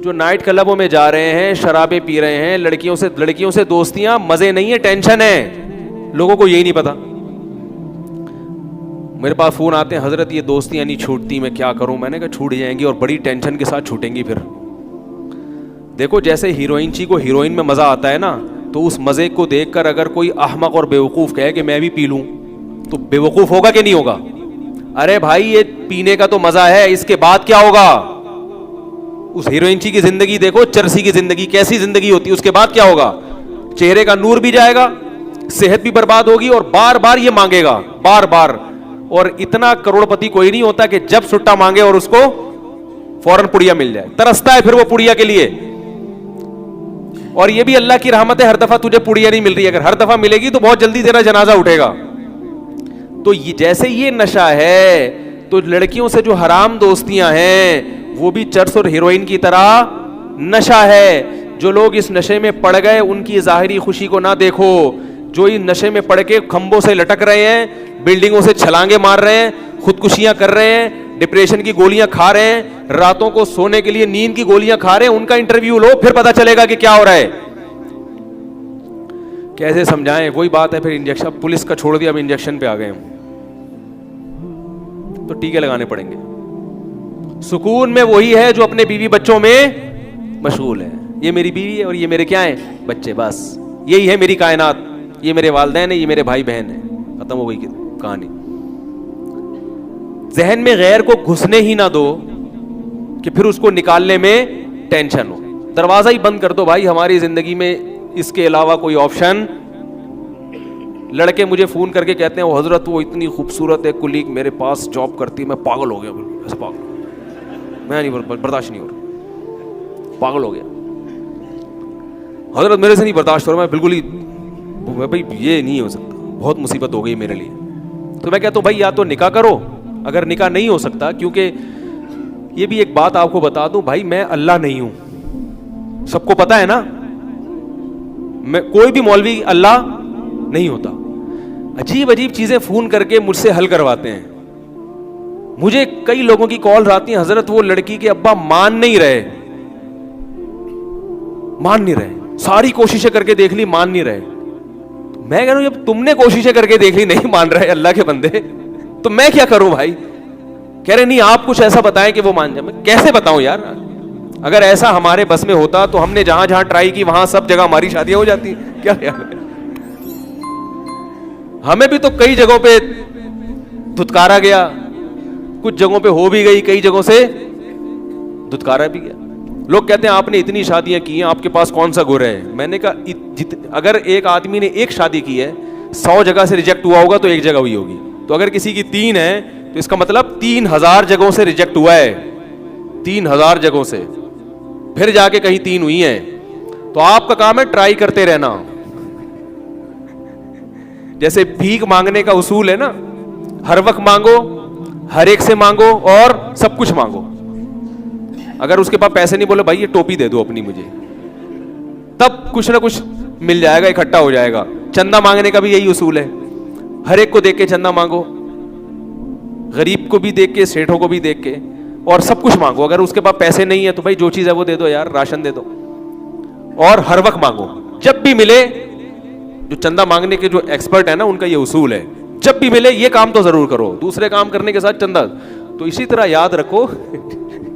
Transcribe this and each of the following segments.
جو نائٹ کلبوں میں جا رہے ہیں, شرابیں پی رہے ہیں, لڑکیوں سے دوستیاں, مزے نہیں ہے, ٹینشن ہے. لوگوں کو یہی نہیں پتا. میرے پاس فون آتے ہیں, حضرت یہ دوستیاں نہیں چھوٹتی, میں کیا کروں. میں نے کہا چھوٹ جائیں گی, اور بڑی ٹینشن کے ساتھ چھوٹیں گی. پھر دیکھو جیسے ہیروئن چی کو ہیروئن میں مزہ آتا ہے نا, تو اس مزے کو دیکھ کر اگر کوئی احمق اور بیوقوف کہے کہ میں بھی پی لوں, تو بیوقوف ہوگا کہ نہیں ہوگا؟ ارے بھائی یہ پینے کا تو مزہ ہے, اس کے بعد کیا ہوگا؟ اس ہیروئن چی کی زندگی دیکھو, چرسی کی زندگی کیسی زندگی ہوتی ہے, اس کے بعد کیا ہوگا؟ چہرے کا نور بھی جائے گا, صحت بھی برباد ہوگی, اور بار بار یہ مانگے گا, بار بار. اور اتنا کروڑ پتی کوئی نہیں ہوتا کہ جب سٹا مانگے اور اس کو فوراً پڑیا مل جائے. ترستا ہے پھر وہ پڑیا کے لیے. اور یہ بھی اللہ کی رحمت ہے, ہر دفعہ تجھے پڑیا نہیں مل رہی. اگر ہر دفعہ ملے گی تو بہت جلدی تیرا جنازہ اٹھے گا. تو جیسے یہ نشہ ہے, تو لڑکیوں سے جو حرام دوستیاں ہیں وہ بھی چرس اور ہیروئن کی طرح نشہ ہے. جو لوگ اس نشے میں پڑ گئے ان کی ظاہری خوشی کو نہ دیکھو. جو اس نشے میں پڑ کے کھمبوں سے لٹک رہے ہیں, بلڈنگوں سے چھلانگے مار رہے ہیں, خودکشیاں کر رہے ہیں, ڈپریشن کی گولیاں کھا رہے ہیں, راتوں کو سونے کے لیے نیند کی گولیاں کھا رہے ہیں, ان کا انٹرویو لو, پھر پتا چلے گا کہ کیا ہو رہا ہے. کیسے سمجھائیں؟ وہی بات ہے پھر انجیکشن, پولیس کا چھوڑ دیا, اب انجیکشن پہ آ گئے ہم, تو ٹیکے لگانے پڑیں گے. سکون میں وہی ہے جو اپنے بیوی بچوں میں مشغول ہے. یہ میری بیوی ہے اور یہ میرے کیا ہیں؟ بچے. بس یہی ہے میری کائنات, یہ میرے والدین ہیں, یہ میرے بھائی بہن ہیں. ختم ہو گئی کہانی. ذہن میں غیر کو گھسنے ہی نہ دو کہ پھر اس کو نکالنے میں ٹینشن ہو. دروازہ ہی بند کر دو بھائی. ہماری زندگی میں اس کے علاوہ کوئی آپشن. لڑکے مجھے فون کر کے کہتے ہیں, وہ حضرت وہ اتنی خوبصورت ہے کلیگ میرے پاس جاب کرتی, میں پاگل ہو گیا, ایسا پاگل, میں نہیں برداشت نہیں ہو رہا, پاگل ہو گیا حضرت, میرے سے نہیں برداشت ہو رہا, میں بالکل ہی, بھائی یہ نہیں ہو سکتا, بہت مصیبت ہو گئی میرے لیے. تو میں کہتا ہوں بھائی یا تو نکاح کرو, اگر نکاح نہیں ہو سکتا, کیونکہ یہ بھی ایک بات آپ کو بتا دوں بھائی, میں اللہ نہیں ہوں, سب کو پتا ہے نا, میں کوئی بھی مولوی اللہ نہیں ہوتا. عجیب عجیب چیزیں فون کر کے مجھ سے حل کرواتے ہیں. مجھے کئی لوگوں کی کالز آتی ہیں, حضرت وہ لڑکی کے ابا مان نہیں رہے, ساری کوششیں کر کے دیکھ لی, مان نہیں رہے. میں کہہ رہا ہوں جب تم نے کوششیں کر کے دیکھ لی نہیں مان رہے اللہ کے بندے, تو میں کیا کروں بھائی؟ کہہ رہے نہیں آپ کچھ ایسا بتائیں کہ وہ مان جائے. میں کیسے بتاؤں یار؟ اگر ایسا ہمارے بس میں ہوتا تو ہم نے جہاں جہاں ٹرائی کی وہاں سب جگہ ہماری شادیاں ہو جاتی. کیا خیال ہے؟ ہمیں بھی تو کئی جگہوں پہ دھتکارا گیا, کچھ جگہوں پہ ہو بھی گئی, کئی جگہوں سے دھتکارا بھی گیا. لوگ کہتے ہیں آپ نے اتنی شادیاں کی ہیں, آپ کے پاس کون سا گرہ ہے؟ میں نے کہا اگر ایک آدمی نے ایک شادی کی ہے, 100 جگہ سے ریجیکٹ ہوا ہوگا تو ایک جگہ ہوئی ہوگی. تو اگر کسی کی 3 ہے تو اس کا مطلب 3000 جگہوں سے ریجیکٹ ہوا ہے, 3000 جگہوں سے, پھر جا کے کہیں 3 ہوئی ہیں. تو آپ کا کام ہے ٹرائی کرتے رہنا. جیسے بھیک مانگنے کا اصول ہے نا, ہر وقت مانگو, ہر ایک سے مانگو اور سب کچھ مانگو. اگر اس کے پاس پیسے نہیں, بولے بھائی یہ ٹوپی دے دو اپنی مجھے, تب کچھ نہ کچھ مل جائے گا, اکٹھا ہو جائے گا. چندہ مانگنے کا بھی یہی اصول ہے, ہر ایک کو دیکھ کے چندہ مانگو, غریب کو بھی دیکھ کے, سیٹھوں کو بھی دیکھ کے, اور سب کچھ مانگو. اگر اس کے پاس پیسے نہیں ہے تو بھائی جو چیز ہے وہ دے دو یار, راشن دے دو, اور ہر وقت مانگو. جب بھی ملے, جو چندہ مانگنے کے جو ایکسپرٹ ہے نا ان کا یہ اصول ہے, جب بھی ملے یہ کام تو ضرور کرو, دوسرے کام کرنے کے ساتھ چندہ. تو اسی طرح یاد رکھو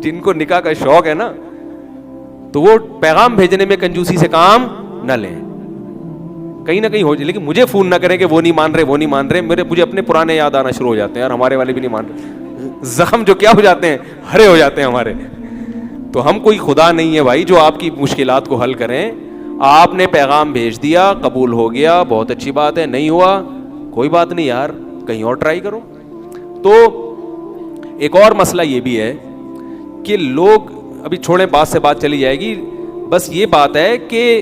جن کو نکاح کا شوق ہے نا, تو وہ پیغام بھیجنے میں کنجوسی سے کام نہ لیں, کہیں نہ کہیں ہو جائے. لیکن مجھے فون نہ کریں کہ وہ نہیں مان رہے, مجھے اپنے پرانے یاد آنا شروع ہو جاتے ہیں, یار ہمارے والے بھی نہیں مان رہے. زخم جو کیا ہو جاتے ہیں, ہرے ہو جاتے ہیں ہمارے. تو ہم کوئی خدا نہیں ہے بھائی جو آپ کی مشکلات کو حل کریں. آپ نے پیغام بھیج دیا, قبول ہو گیا, بہت اچھی بات ہے, نہیں ہوا کوئی بات نہیں یار, کہیں اور ٹرائی کرو. تو ایک اور مسئلہ یہ بھی ہے کہ لوگ, ابھی چھوڑیں بات سے بات چلی جائے گی, بس یہ بات ہے کہ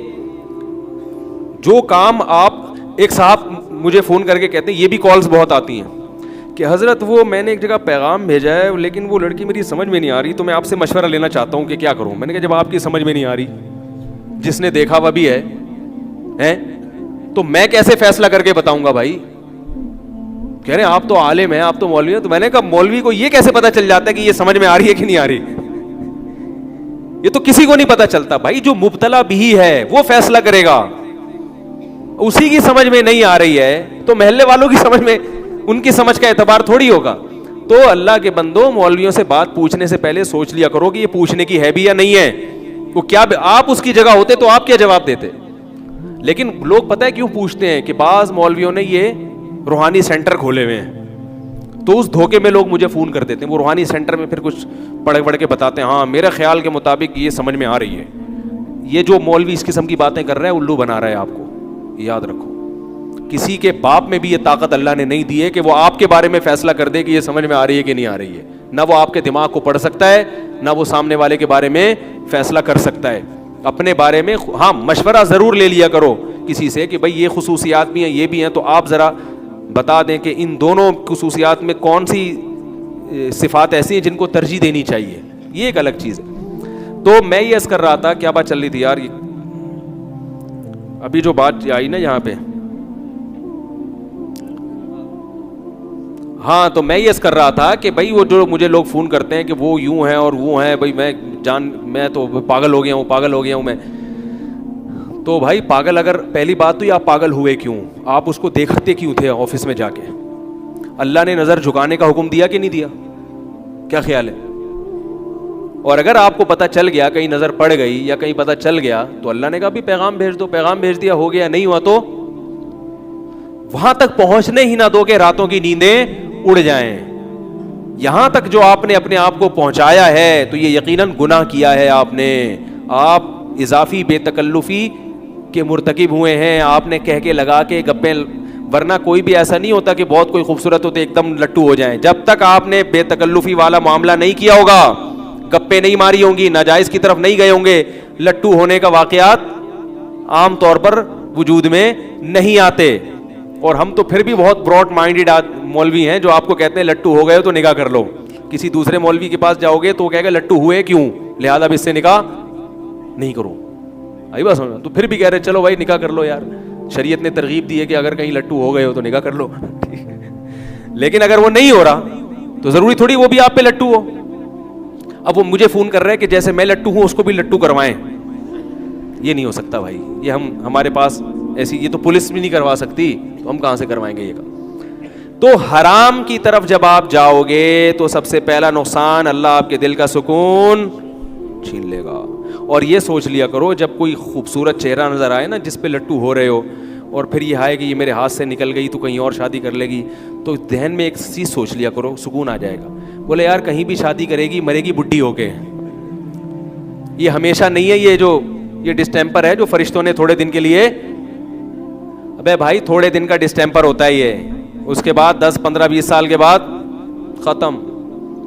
جو کام آپ, ایک صاحب مجھے فون کر کے کہتے ہیں, یہ بھی کالز بہت آتی ہیں کہ حضرت وہ میں نے ایک جگہ پیغام بھیجا ہے لیکن وہ لڑکی میری سمجھ میں نہیں آ رہی, تو میں آپ سے مشورہ لینا چاہتا ہوں کہ کیا کروں. میں نے کہا جب آپ کی سمجھ میں نہیں آ رہی, جس نے دیکھا وہ بھی ہے, تو میں کیسے فیصلہ کر کے بتاؤں گا بھائی؟ کہہ رہے ہیں آپ تو عالم ہیں, آپ تو مولوی ہیں. تو میں نے کہا مولوی کو یہ کیسے پتا چل جاتا ہے کہ یہ سمجھ میں آ رہی ہے کہ نہیں آ رہی؟ یہ تو کسی کو نہیں پتا چلتا بھائی. جو مبتلا بھی ہے وہ فیصلہ کرے گا. اسی کی سمجھ میں نہیں آ رہی ہے تو محلے والوں کی سمجھ میں, ان کی سمجھ کا اعتبار تھوڑی ہوگا. تو اللہ کے بندوں, مولویوں سے بات پوچھنے سے پہلے سوچ لیا کرو کہ یہ پوچھنے کی ہے بھی یا نہیں ہے. وہ کیا آپ اس کی جگہ ہوتے تو آپ کیا جواب دیتے. لیکن لوگ پتہ ہے کیوں پوچھتے ہیں کہ بعض مولویوں نے یہ روحانی سینٹر کھولے ہوئے ہیں, تو اس دھوکے میں لوگ مجھے فون کر دیتے ہیں. وہ روحانی سینٹر میں پھر کچھ پڑھ کے بتاتے ہیں, ہاں میرے خیال کے مطابق یہ سمجھ میں آ رہی ہے. یہ جو مولوی اس قسم کی باتیں کر رہا ہے الو بنا رہا ہے آپ کو. یاد رکھو, کسی کے باپ میں بھی یہ طاقت اللہ نے نہیں دی ہے کہ وہ آپ کے بارے میں فیصلہ کر دے کہ یہ سمجھ میں آ رہی ہے کہ نہیں آ رہی ہے. نہ وہ آپ کے دماغ کو پڑھ سکتا ہے, نہ وہ سامنے والے کے بارے میں فیصلہ کر سکتا ہے. اپنے بارے میں ہاں مشورہ ضرور لے لیا کرو کسی سے کہ بھائی یہ خصوصیات بھی ہیں, یہ بھی ہیں, تو آپ ذرا بتا دیں کہ ان دونوں خصوصیات میں کون سی صفات ایسی ہیں جن کو ترجیح دینی چاہیے. یہ ایک الگ چیز ہے. تو میں یہ عرض کر رہا تھا, کیا بات چل رہی تھی یار, ابھی جو بات آئی نا یہاں پہ, ہاں تو میں یہ عرض کر رہا تھا کہ بھائی وہ جو مجھے لوگ فون کرتے ہیں کہ وہ یوں ہیں اور وہ ہیں, بھائی میں تو پاگل ہو گیا ہوں میں. تو بھائی پاگل, اگر پہلی بات تو یہ آپ پاگل ہوئے کیوں, آپ اس کو دیکھتے کیوں تھے آفس میں جا کے؟ اللہ نے نظر جھکانے کا حکم دیا کہ نہیں دیا؟ کیا خیال ہے؟ اور اگر آپ کو پتہ چل گیا, کہیں نظر پڑ گئی یا کہیں پتہ چل گیا, تو اللہ نے کہا بھی پیغام بھیج دو. پیغام بھیج دیا, ہو گیا, نہیں ہوا تو وہاں تک پہنچنے ہی نہ دو کہ راتوں کی نیندیں اڑ جائیں. یہاں تک جو آپ نے اپنے آپ کو پہنچایا ہے تو یہ یقیناً گناہ کیا ہے آپ نے. آپ اضافی بے تکلفی کے مرتکب ہوئے ہیں. آپ نے کہہ کے لگا کے گپیں, ورنہ کوئی بھی ایسا نہیں ہوتا کہ بہت کوئی خوبصورت ہوتے ایک دم لٹو ہو جائیں. جب تک آپ نے بے تکلفی والا معاملہ نہیں کیا ہوگا, گپیں نہیں ماری ہوں گی, ناجائز کی طرف نہیں گئے ہوں گے, لٹو ہونے کا واقعات عام طور پر وجود میں نہیں آتے. اور ہم تو پھر بھی بہت براڈ مائنڈیڈ مولوی ہیں جو آپ کو کہتے ہیں لٹو ہو گئے ہو تو نکاح کر لو. کسی دوسرے مولوی کے پاس جاؤ گے تو وہ کہے گا لٹو ہوئے کیوں, لہذا اب اس سے نکاح نہیں کرو. آئی بات سمجھ؟ تو پھر بھی کہہ رہے چلو بھائی نکاح کر لو یار, شریعت نے ترغیب دی ہے کہ اگر کہیں لٹو ہو گئے ہو تو نکاح کر لو. لیکن اگر وہ نہیں ہو رہا تو ضروری تھوڑی وہ بھی آپ پہ لٹو ہو. اب وہ مجھے فون کر رہے ہیں کہ جیسے میں لٹو ہوں اس کو بھی لٹو کروائیں. یہ نہیں ہو سکتا بھائی, یہ ہمارے پاس ایسی, یہ تو پولیس بھی نہیں کروا سکتی, تو ہم کہاں سے کروائیں گے یہ کام. تو حرام کی طرف جب آپ جاؤ گے تو سب سے پہلا نقصان, اللہ آپ کے دل کا سکون چھین لے گا. اور یہ سوچ لیا کرو جب کوئی خوبصورت چہرہ نظر آئے نا جس پہ لٹو ہو رہے ہو, اور پھر یہ آئے کہ یہ میرے ہاتھ سے نکل گئی تو کہیں اور شادی کر لے گی, تو ذہن میں ایک چیز سوچ لیا کرو, سکون آ جائے گا. بولے یار کہیں بھی شادی کرے گی مرے گی بڈھی ہو کے, یہ ہمیشہ نہیں ہے, یہ ڈسٹیمپر ہے جو فرشتوں نے تھوڑے دن کے لیے, ابے بھائی تھوڑے دن کا ڈسٹیمپر ہوتا ہے یہ, اس کے بعد 10 15 20 سال کے بعد ختم.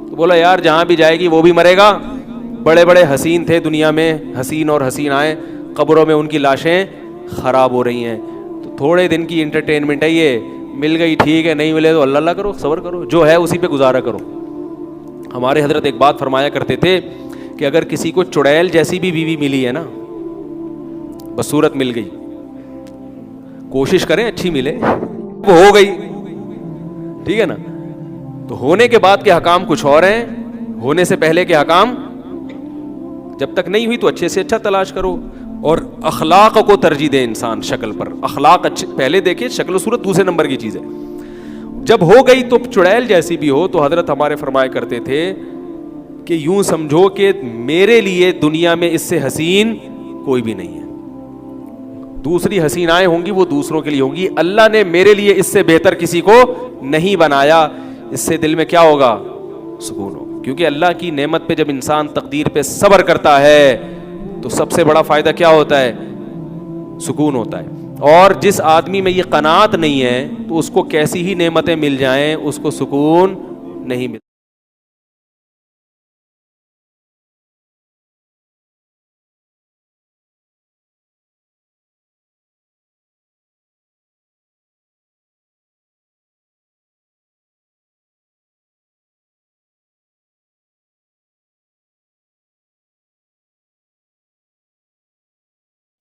تو بولا یار جہاں بھی جائے گی وہ بھی مرے گا. بڑے بڑے حسین تھے دنیا میں, حسین اور حسین آئے, قبروں میں ان کی لاشیں خراب ہو رہی ہیں. تو تھوڑے دن کی انٹرٹینمنٹ ہے یہ, مل گئی ٹھیک ہے, نہیں ملے تو اللہ اللہ کرو, صبر کرو, جو ہے اسی پہ گزارا کرو. ہمارے حضرت ایک بات فرمایا کرتے تھے کہ اگر کسی کو چڑیل جیسی بھی بیوی ملی ہے نا, بس صورت مل گئی, کوشش کریں اچھی ملے, وہ ہو گئی ٹھیک ہے نا. تو ہونے کے بعد کے حکام کچھ اور ہیں, ہونے سے پہلے کے حکام جب تک نہیں ہوئی تو اچھے سے اچھا تلاش کرو, اور اخلاق کو ترجیح دے انسان شکل پر. اخلاق اچھے پہلے دیکھے, شکل و صورت دوسرے نمبر کی چیز ہے. جب ہو گئی تو چڑیل جیسی بھی ہو, تو حضرت ہمارے فرمایا کرتے تھے کہ یوں سمجھو کہ میرے لیے دنیا میں اس سے حسین کوئی بھی نہیں ہے. دوسری حسینائیں ہوں گی وہ دوسروں کے لیے ہوں گی, اللہ نے میرے لیے اس سے بہتر کسی کو نہیں بنایا. اس سے دل میں کیا ہوگا, سکون ہوگا. کیونکہ اللہ کی نعمت پہ جب انسان تقدیر پہ صبر کرتا ہے تو سب سے بڑا فائدہ کیا ہوتا ہے, سکون ہوتا ہے. اور جس آدمی میں یہ قناعت نہیں ہے تو اس کو کیسی ہی نعمتیں مل جائیں اس کو سکون نہیں ملتا.